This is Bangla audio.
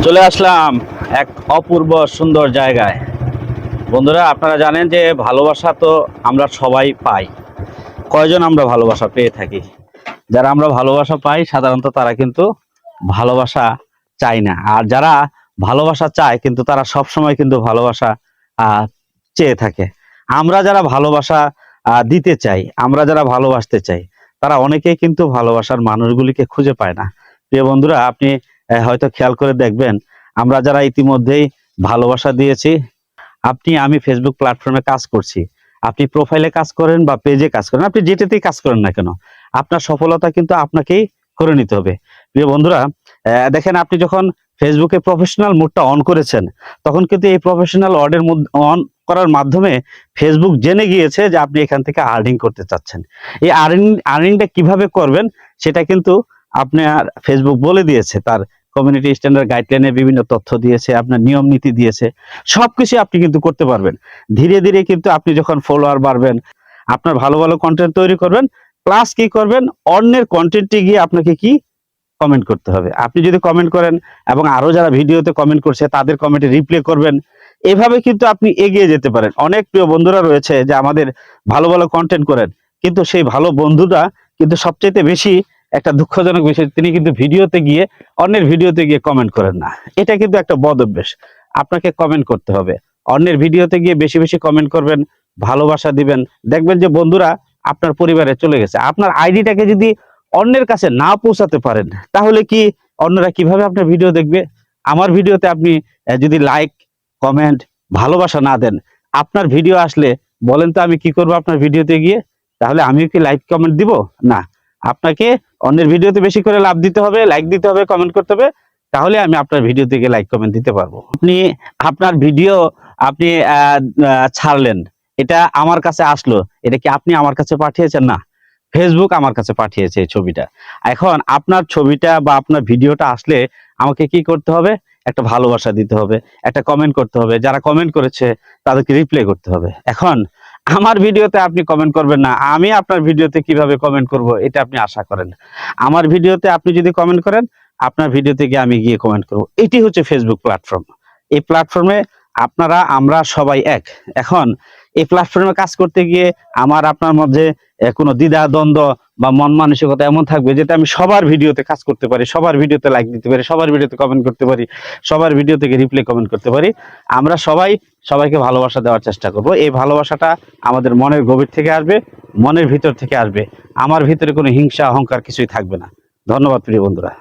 চলে আসলাম এক অপূর্ব সুন্দর জায়গায়। বন্ধুরা, আপনারা জানেন যে ভালোবাসা তো আমরা সবাই পাই। কয়জন আমরা ভালোবাসা পেয়ে থাকি? যারা আমরা ভালোবাসা পাই সাধারণত তারা কিন্তু ভালোবাসা চায় না, আর যারা ভালোবাসা চায় কিন্তু তারা সব সময় কিন্তু ভালোবাসা আহ, চেয়ে থাকে। আমরা যারা ভালোবাসা দিতে চাই, আমরা যারা ভালোবাসতে চাই, তারা অনেকেই কিন্তু ভালোবাসার মানুষগুলিকে খুঁজে পায় না। প্রিয় বন্ধুরা, আপনি হয়তো খেয়াল করে দেখবেন, আমরা যারা ইতিমধ্যেই ভালোবাসা দিয়েছি, আমি ফেসবুক প্ল্যাটফর্মে কাজ করছি, আপনি প্রোফাইলে কাজ করেন বা পেজে কাজ করেন, আপনি যেটাতেই কাজ করেন না কেন, আপনার সফলতা কিন্তু আপনাকেই করে নিতে হবে। প্রিয় বন্ধুরা, দেখেন, আপনি যখন ফেসবুকে প্রফেশনাল মোডটা অন করেছেন, তখন কিন্তু এই প্রফেশনাল অন করার মাধ্যমে ফেসবুক জেনে গিয়েছে যে আপনি এখান থেকে আর্নিং করতে চাচ্ছেন। এই আর্নিংটা কিভাবে করবেন সেটা কিন্তু আপনার ফেসবুক বলে দিয়েছে। তার কমিউনিটি স্ট্যান্ডার্ড গাইডলাইনে বিভিন্ন তথ্য দিয়েছে, আপনার নিয়ম নীতি দিয়েছে, সবকিছু আপনি কিন্তু করতে পারবেন। ধীরে ধীরে কিন্তু আপনি যখন ফলোয়ার বাড়বেন, আপনার ভালো ভালো কন্টেন্ট তৈরি করবেন, প্লাস কি করবেন, অন্যের কন্টেন্টে গিয়ে আপনাকে কি কমেন্ট করতে হবে। আপনি যদি কমেন্ট করেন এবং আরো যারা ভিডিওতে কমেন্ট করছে তাদের কমেন্টে রিপ্লাই করবেন, এভাবে কিন্তু আপনি এগিয়ে যেতে পারেন। অনেক প্রিয় বন্ধুরা রয়েছে যে আমাদের ভালো ভালো কন্টেন্ট করেন, কিন্তু সেই ভালো বন্ধুরা কিন্তু সবচেয়ে বেশি একটা দুঃখজনক বিষয়, তিনি কিন্তু ভিডিওতে গিয়ে অন্যের ভিডিওতে গিয়ে কমেন্ট করেন না। এটা কিন্তু একটা বদ অভ্যেস। আপনাকে কমেন্ট করতে হবে, অন্যের ভিডিওতে গিয়ে বেশি বেশি কমেন্ট করবেন, ভালোবাসা দিবেন। দেখবেন যে বন্ধুরা আপনার পরিবারে চলে গেছে। আপনার আইডিটাকে যদি অন্যের কাছে না পৌঁছাতে পারেন, তাহলে কি অন্যরা কিভাবে আপনার ভিডিও দেখবে? আমার ভিডিওতে আপনি যদি লাইক, কমেন্ট, ভালোবাসা না দেন, আপনার ভিডিও আসলে বলেন তো আমি কি করব আপনার ভিডিওতে গিয়ে? তাহলে আমিও কি লাইক কমেন্ট দিব? না, আপনাকে অন্যের ভিডিওতে বেশি করে লাভ দিতে হবে, লাইক দিতে হবে, কমেন্ট করতে হবে, তাহলে আমি আপনার ভিডিও থেকে লাইক কমেন্ট দিতে পারবো। আপনার ভিডিও আপনি ছাড়লেন, এটা আমার কাছে আসলো, এটা কি আপনি আমার কাছে পাঠিয়েছেন? না, ফেসবুক আমার কাছে পাঠিয়েছে এই ছবিটা। এখন আপনার ছবিটা বা আপনার ভিডিওটা আসলে আমাকে কি করতে হবে? একটা ভালোবাসা দিতে হবে, একটা কমেন্ট করতে হবে, যারা কমেন্ট করেছে তাদেরকে রিপ্লাই করতে হবে। এখন আমার ভিডিওতে আপনি কমেন্ট করবেন না, আমি আপনার ভিডিওতে কিভাবে কমেন্ট করব এটা আপনি আশা করেন? আমার ভিডিওতে আপনি যদি কমেন্ট করেন, আপনার ভিডিওতে গিয়ে আমি গিয়ে কমেন্ট করব। এটি হচ্ছে ফেসবুক প্ল্যাটফর্ম। এই প্ল্যাটফর্মে আমরা সবাই এক। এখন এই প্ল্যাটফর্মে কাজ করতে গিয়ে আমার আপনার মধ্যে কোনো দ্বিধা দ্বন্দ্ব বা মন মানসিকতা এমন থাকবে যেটা আমি সবার ভিডিওতে কাজ করতে পারি, সবার ভিডিওতে লাইক দিতে পারি, সবার ভিডিওতে কমেন্ট করতে পারি, সবার ভিডিও থেকে রিপ্লাই কমেন্ট করতে পারি। আমরা সবাই সবাইকে ভালোবাসা দেওয়ার চেষ্টা করব। এই ভালোবাসাটা আমাদের মনের গভীর থেকে আসবে, মনের ভিতর থেকে আসবে। আমার ভিতরে কোনো হিংসা অহংকার কিছুই থাকবে না। ধন্যবাদ প্রিয় বন্ধুরা।